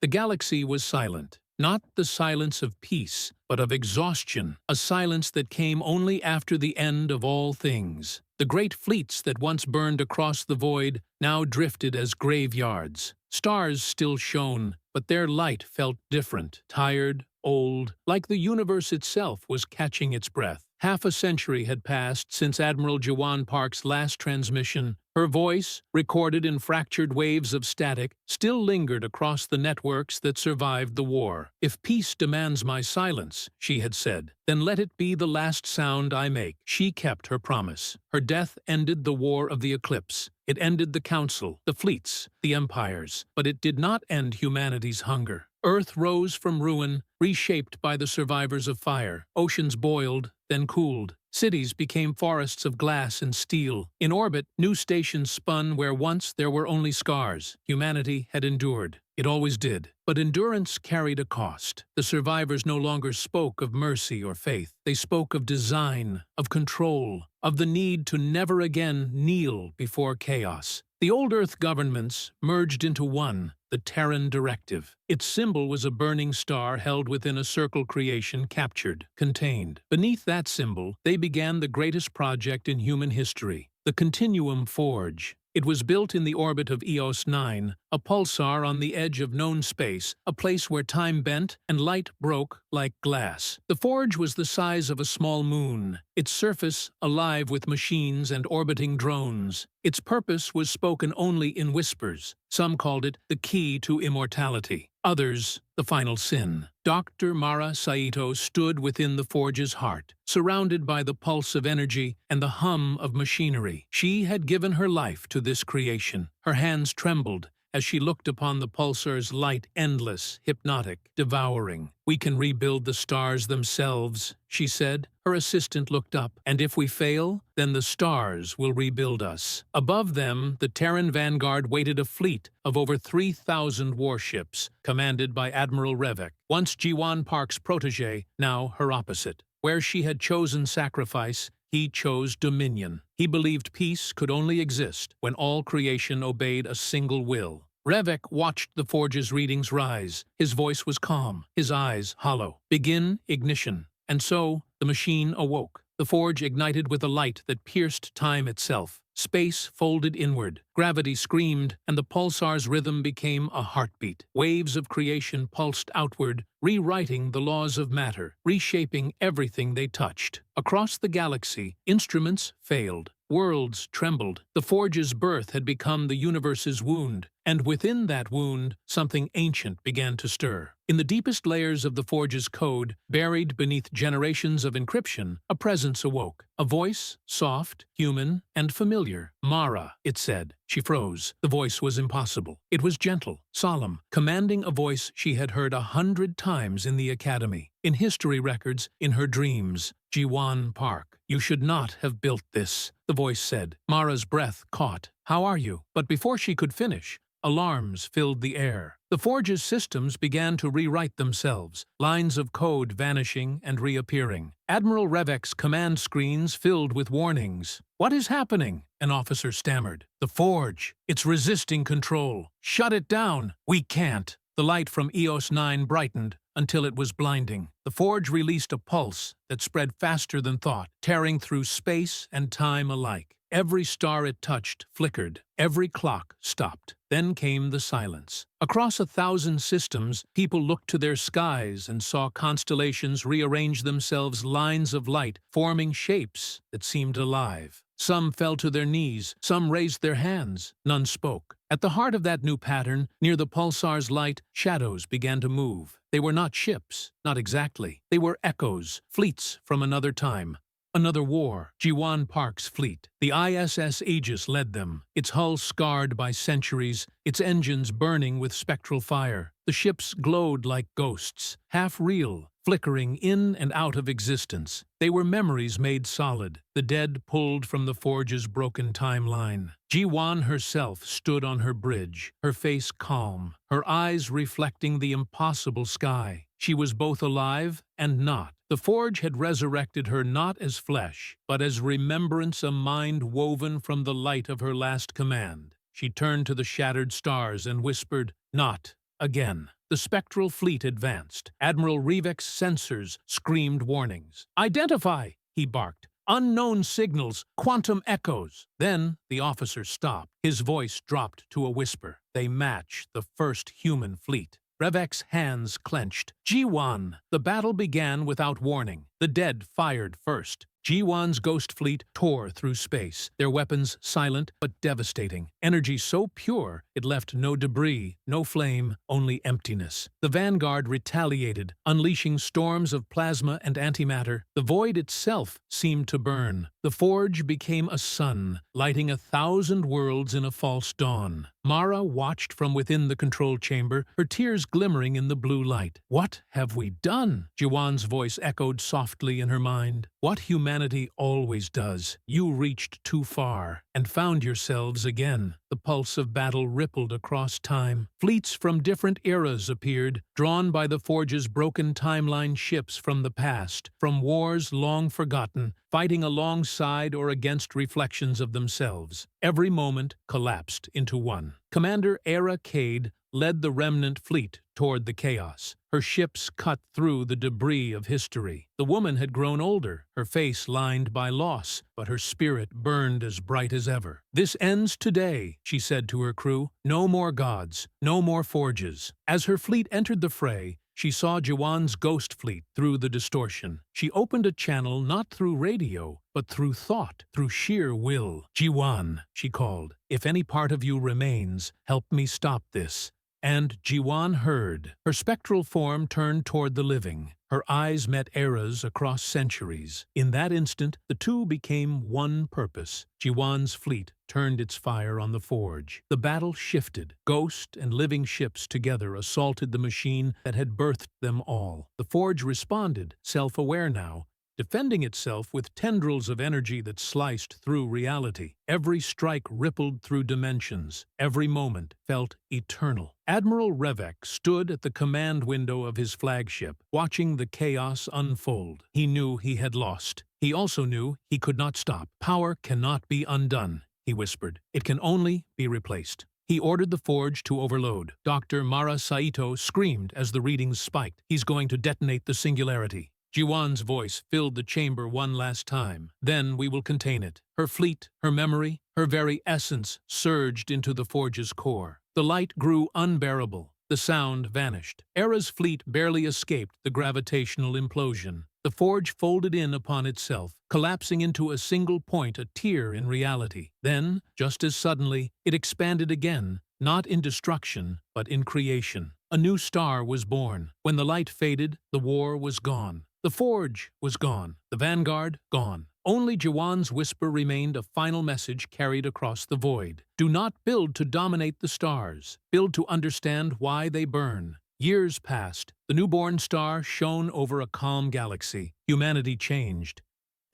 The galaxy was silent. Not the silence of peace, but of exhaustion, a silence that came only after the end of all things. The great fleets that once burned across the void now drifted as graveyards. Stars still shone, but their light felt different, tired, old, like the universe itself was catching its breath. Half a century had passed since Admiral Jawan Park's last transmission. Her voice, recorded in fractured waves of static, still lingered across the networks that survived the war. "If peace demands my silence," she had said, "then let it be the last sound I make." She kept her promise. Her death ended the War of the Eclipse. It ended the Council, the fleets, the empires. But it did not end humanity's hunger. Earth rose from ruin, reshaped by the survivors of fire. Oceans boiled, then cooled. Cities became forests of glass and steel. In orbit, new stations spun where once there were only scars. Humanity had endured. It always did. But endurance carried a cost. The survivors no longer spoke of mercy or faith. They spoke of design, of control, of the need to never again kneel before chaos. The old Earth governments merged into one, the Terran Directive. Its symbol was a burning star held within a circle creation captured, contained. Beneath that symbol, they began the greatest project in human history, the Continuum Forge. It was built in the orbit of EOS 9, a pulsar on the edge of known space, a place where time bent and light broke like glass. The forge was the size of a small moon, its surface alive with machines and orbiting drones. Its purpose was spoken only in whispers. Some called it the key to immortality. Others, the final sin. Dr. Mara Saito stood within the forge's heart, surrounded by the pulse of energy and the hum of machinery. She had given her life to this creation. Her hands trembled as she looked upon the pulsar's light, endless, hypnotic, devouring. "We can rebuild the stars themselves," she said. Her assistant looked up. "And if we fail, then the stars will rebuild us." Above them, the Terran vanguard waited a fleet of over 3,000 warships, commanded by Admiral Revek, once Jiwan Park's protege, now her opposite. Where she had chosen sacrifice, he chose dominion. He believed peace could only exist when all creation obeyed a single will. Revek watched the forge's readings rise. His voice was calm, his eyes hollow. "Begin ignition." And so, the machine awoke. The forge ignited with a light that pierced time itself. Space folded inward, gravity screamed, and the pulsar's rhythm became a heartbeat. Waves of creation pulsed outward, rewriting the laws of matter, reshaping everything they touched. Across the galaxy, instruments failed. Worlds trembled. The forge's birth had become the universe's wound, and within that wound, something ancient began to stir. In the deepest layers of the forge's code, buried beneath generations of encryption, a presence awoke. A voice, soft, human, and familiar. "Mara," it said. She froze. The voice was impossible. It was gentle, solemn, commanding, a voice she had heard 100 times in the academy, in history records, in her dreams. "Jiwan Park, you should not have built this," the voice said. Mara's breath caught. "How are you?" But before she could finish, alarms filled the air. The forge's systems began to rewrite themselves, lines of code vanishing and reappearing. Admiral Revek's command screens filled with warnings. "What is happening?" an officer stammered. "The forge. It's resisting control. Shut it down." "We can't." The light from EOS 9 brightened until it was blinding. The forge released a pulse that spread faster than thought, tearing through space and time alike. Every star it touched flickered. Every clock stopped. Then came the silence. Across 1,000 systems, people looked to their skies and saw constellations rearrange themselves, lines of light forming shapes that seemed alive. Some fell to their knees, some raised their hands. None spoke. At the heart of that new pattern, near the pulsar's light, shadows began to move. They were not ships, not exactly. They were echoes, fleets from another time. Another war, Jiwan Park's fleet. The ISS Aegis led them, its hull scarred by centuries, its engines burning with spectral fire. The ships glowed like ghosts, half real, flickering in and out of existence. They were memories made solid, the dead pulled from the forge's broken timeline. Jiwan herself stood on her bridge, her face calm, her eyes reflecting the impossible sky. She was both alive and not. The forge had resurrected her not as flesh, but as remembrance, a mind woven from the light of her last command. She turned to the shattered stars and whispered, "Not again. The spectral fleet advanced. Admiral Revek's sensors screamed warnings. "Identify!" he barked. "Unknown signals, quantum echoes." Then the officer stopped. His voice dropped to a whisper. "They match the first human fleet." Revek's hands clenched. G1! The battle began without warning. The dead fired first. G1's ghost fleet tore through space, their weapons silent but devastating. Energy so pure it left no debris, no flame, only emptiness. The Vanguard retaliated, unleashing storms of plasma and antimatter. The void itself seemed to burn. The forge became a sun, lighting 1,000 worlds in a false dawn. Mara watched from within the control chamber, her tears glimmering in the blue light. "What have we done?" Jiwan's voice echoed softly in her mind. "What humanity always does. You reached too far, and found yourselves again." The pulse of battle rippled across time. Fleets from different eras appeared, drawn by the Forge's broken timeline ships from the past, from wars long forgotten, fighting alongside or against reflections of themselves. Every moment collapsed into one. Commander Era Cade led the remnant fleet toward the chaos. Her ships cut through the debris of history. The woman had grown older, her face lined by loss, but her spirit burned as bright as ever. "This ends today," she said to her crew. "No more gods, no more forges." As her fleet entered the fray, she saw Jiwan's ghost fleet through the distortion. She opened a channel not through radio, but through thought, through sheer will. "Jiwan," she called, "if any part of you remains, help me stop this." And Jiwan heard. Her spectral form turned toward the living. Her eyes met eras across centuries. In that instant, the two became one purpose. Jiwan's fleet turned its fire on the forge. The battle shifted. Ghost and living ships together assaulted the machine that had birthed them all. The forge responded, self-aware now, defending itself with tendrils of energy that sliced through reality. Every strike rippled through dimensions. Every moment felt eternal. Admiral Revek stood at the command window of his flagship, watching the chaos unfold. He knew he had lost. He also knew he could not stop. "Power cannot be undone," he whispered. "It can only be replaced." He ordered the forge to overload. Dr. Mara Saito screamed as the readings spiked. "He's going to detonate the singularity." Jiwan's voice filled the chamber one last time. "Then we will contain it." Her fleet, her memory, her very essence surged into the forge's core. The light grew unbearable. The sound vanished. Era's fleet barely escaped the gravitational implosion. The forge folded in upon itself, collapsing into a single point, a tear in reality. Then, just as suddenly, it expanded again, not in destruction, but in creation. A new star was born. When the light faded, the war was gone. The forge was gone. The Vanguard gone. Only Jiwan's whisper remained, a final message carried across the void. "Do not build to dominate the stars. Build to understand why they burn." Years passed. The newborn star shone over a calm galaxy. Humanity changed.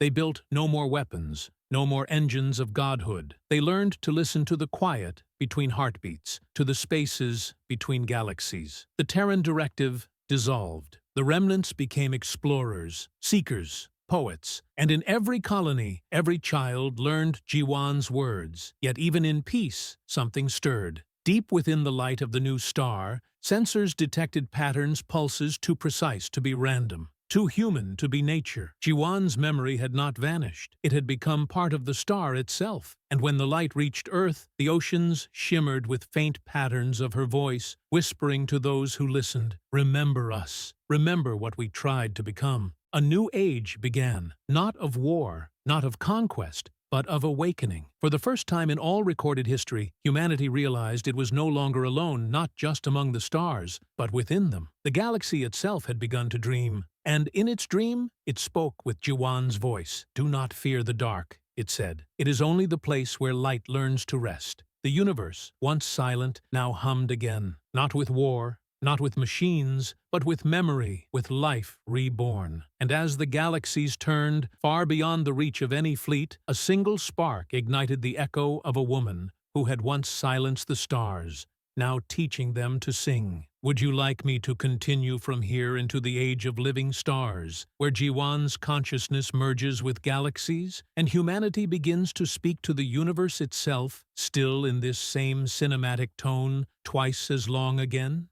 They built no more weapons, no more engines of godhood. They learned to listen to the quiet between heartbeats, to the spaces between galaxies. The Terran directive dissolved. The remnants became explorers, seekers, poets, and in every colony, every child learned Jiwan's words. Yet even in peace, something stirred. Deep within the light of the new star, sensors detected patterns, pulses too precise to be random, too human to be nature. Jiwan's memory had not vanished. It had become part of the star itself. And when the light reached Earth, the oceans shimmered with faint patterns of her voice, whispering to those who listened, "Remember us. Remember what we tried to become." A new age began, not of war, not of conquest, but of awakening. For the first time in all recorded history, humanity realized it was no longer alone, not just among the stars, but within them. The galaxy itself had begun to dream, and in its dream, it spoke with Jiwan's voice. "Do not fear the dark," it said. "It is only the place where light learns to rest." The universe, once silent, now hummed again, not with war, not with machines, but with memory, with life reborn. And as the galaxies turned, far beyond the reach of any fleet, a single spark ignited the echo of a woman who had once silenced the stars, now teaching them to sing. Would you like me to continue from here into the age of living stars, where Jiwan's consciousness merges with galaxies, and humanity begins to speak to the universe itself, still in this same cinematic tone, twice as long again?